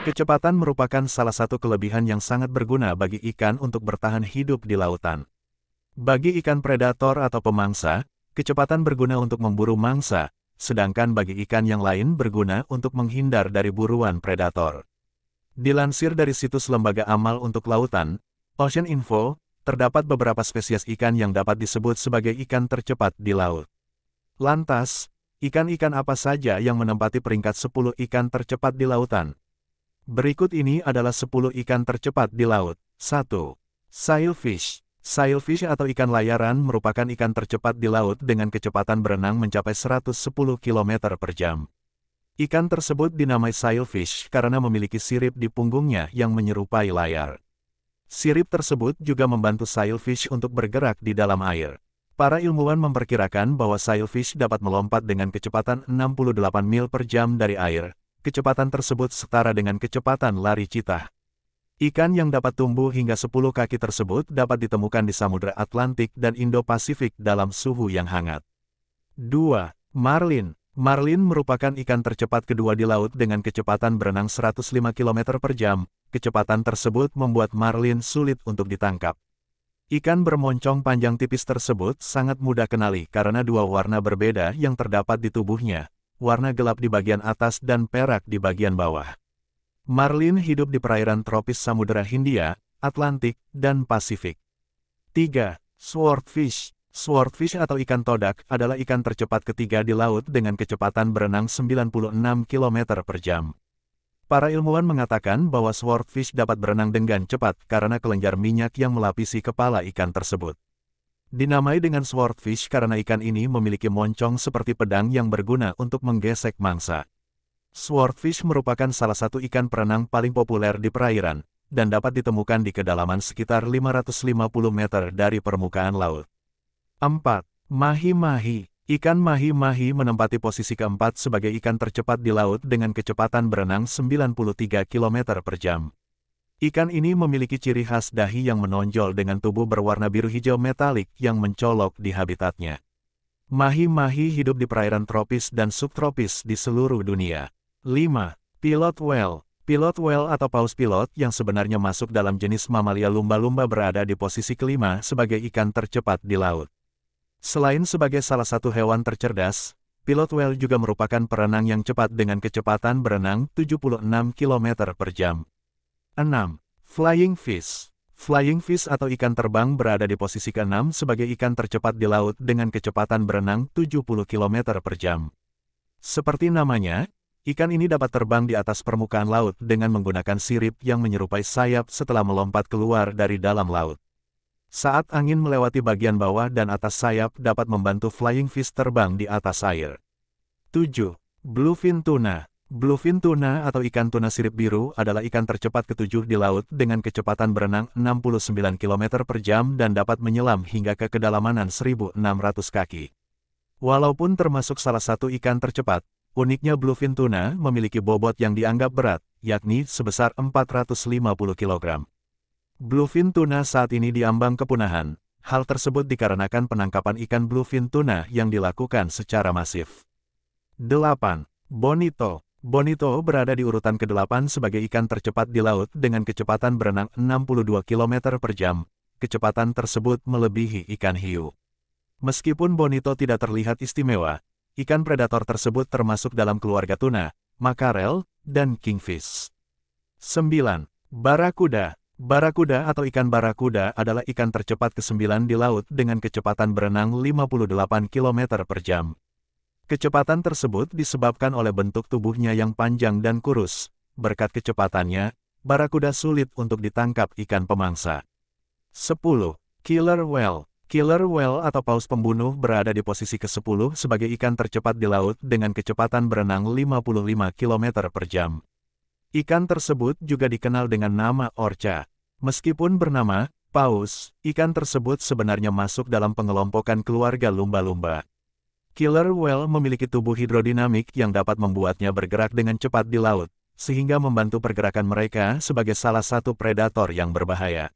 Kecepatan merupakan salah satu kelebihan yang sangat berguna bagi ikan untuk bertahan hidup di lautan. Bagi ikan predator atau pemangsa, kecepatan berguna untuk memburu mangsa, sedangkan bagi ikan yang lain berguna untuk menghindar dari buruan predator. Dilansir dari situs Lembaga Amal untuk Lautan, Ocean Info, terdapat beberapa spesies ikan yang dapat disebut sebagai ikan tercepat di laut. Lantas, ikan-ikan apa saja yang menempati peringkat 10 ikan tercepat di lautan? Berikut ini adalah 10 ikan tercepat di laut. 1. Sailfish. Sailfish atau ikan layaran merupakan ikan tercepat di laut dengan kecepatan berenang mencapai 110 km per jam. Ikan tersebut dinamai sailfish karena memiliki sirip di punggungnya yang menyerupai layar. Sirip tersebut juga membantu sailfish untuk bergerak di dalam air. Para ilmuwan memperkirakan bahwa sailfish dapat melompat dengan kecepatan 68 mil per jam dari air. Kecepatan tersebut setara dengan kecepatan lari cheetah. Ikan yang dapat tumbuh hingga 10 kaki tersebut dapat ditemukan di Samudra Atlantik dan Indo-Pasifik dalam suhu yang hangat. 2. Marlin. Marlin merupakan ikan tercepat kedua di laut dengan kecepatan berenang 105 km per jam. Kecepatan tersebut membuat marlin sulit untuk ditangkap. Ikan bermoncong panjang tipis tersebut sangat mudah kenali karena dua warna berbeda yang terdapat di tubuhnya. Warna gelap di bagian atas dan perak di bagian bawah. Marlin hidup di perairan tropis Samudra Hindia, Atlantik, dan Pasifik. 3. Swordfish. Swordfish atau ikan todak adalah ikan tercepat ketiga di laut dengan kecepatan berenang 96 km per jam. Para ilmuwan mengatakan bahwa swordfish dapat berenang dengan cepat karena kelenjar minyak yang melapisi kepala ikan tersebut. Dinamai dengan swordfish karena ikan ini memiliki moncong seperti pedang yang berguna untuk menggesek mangsa. Swordfish merupakan salah satu ikan perenang paling populer di perairan, dan dapat ditemukan di kedalaman sekitar 550 meter dari permukaan laut. 4. Mahi-mahi. Ikan mahi-mahi menempati posisi keempat sebagai ikan tercepat di laut dengan kecepatan berenang 93 km per jam. Ikan ini memiliki ciri khas dahi yang menonjol dengan tubuh berwarna biru hijau metalik yang mencolok di habitatnya. Mahi-mahi hidup di perairan tropis dan subtropis di seluruh dunia. 5. Pilot whale. Pilot whale atau paus pilot yang sebenarnya masuk dalam jenis mamalia lumba-lumba berada di posisi kelima sebagai ikan tercepat di laut. Selain sebagai salah satu hewan tercerdas, pilot whale juga merupakan perenang yang cepat dengan kecepatan berenang 76 km per jam. 6. Flying fish. Flying fish atau ikan terbang berada di posisi ke-6 sebagai ikan tercepat di laut dengan kecepatan berenang 70 km per jam. Seperti namanya, ikan ini dapat terbang di atas permukaan laut dengan menggunakan sirip yang menyerupai sayap setelah melompat keluar dari dalam laut. Saat angin melewati bagian bawah dan atas sayap dapat membantu flying fish terbang di atas air. 7. Bluefin tuna. Bluefin tuna atau ikan tuna sirip biru adalah ikan tercepat ketujuh di laut dengan kecepatan berenang 69 km per jam dan dapat menyelam hingga ke kedalaman 1.600 kaki. Walaupun termasuk salah satu ikan tercepat, uniknya bluefin tuna memiliki bobot yang dianggap berat, yakni sebesar 450 kg. Bluefin tuna saat ini diambang kepunahan. Hal tersebut dikarenakan penangkapan ikan bluefin tuna yang dilakukan secara masif. 8. Bonito. Bonito berada di urutan ke-8 sebagai ikan tercepat di laut dengan kecepatan berenang 62 km per jam. Kecepatan tersebut melebihi ikan hiu. Meskipun bonito tidak terlihat istimewa, ikan predator tersebut termasuk dalam keluarga tuna, makarel, dan kingfish. 9. Barakuda. Barakuda atau ikan barakuda adalah ikan tercepat ke-9 di laut dengan kecepatan berenang 58 km per jam. Kecepatan tersebut disebabkan oleh bentuk tubuhnya yang panjang dan kurus. Berkat kecepatannya, barakuda sulit untuk ditangkap ikan pemangsa. 10. Killer whale. Killer whale atau paus pembunuh berada di posisi ke-10 sebagai ikan tercepat di laut dengan kecepatan berenang 55 km per jam. Ikan tersebut juga dikenal dengan nama orca. Meskipun bernama paus, ikan tersebut sebenarnya masuk dalam pengelompokan keluarga lumba-lumba. Killer whale memiliki tubuh hidrodinamik yang dapat membuatnya bergerak dengan cepat di laut, sehingga membantu pergerakan mereka sebagai salah satu predator yang berbahaya.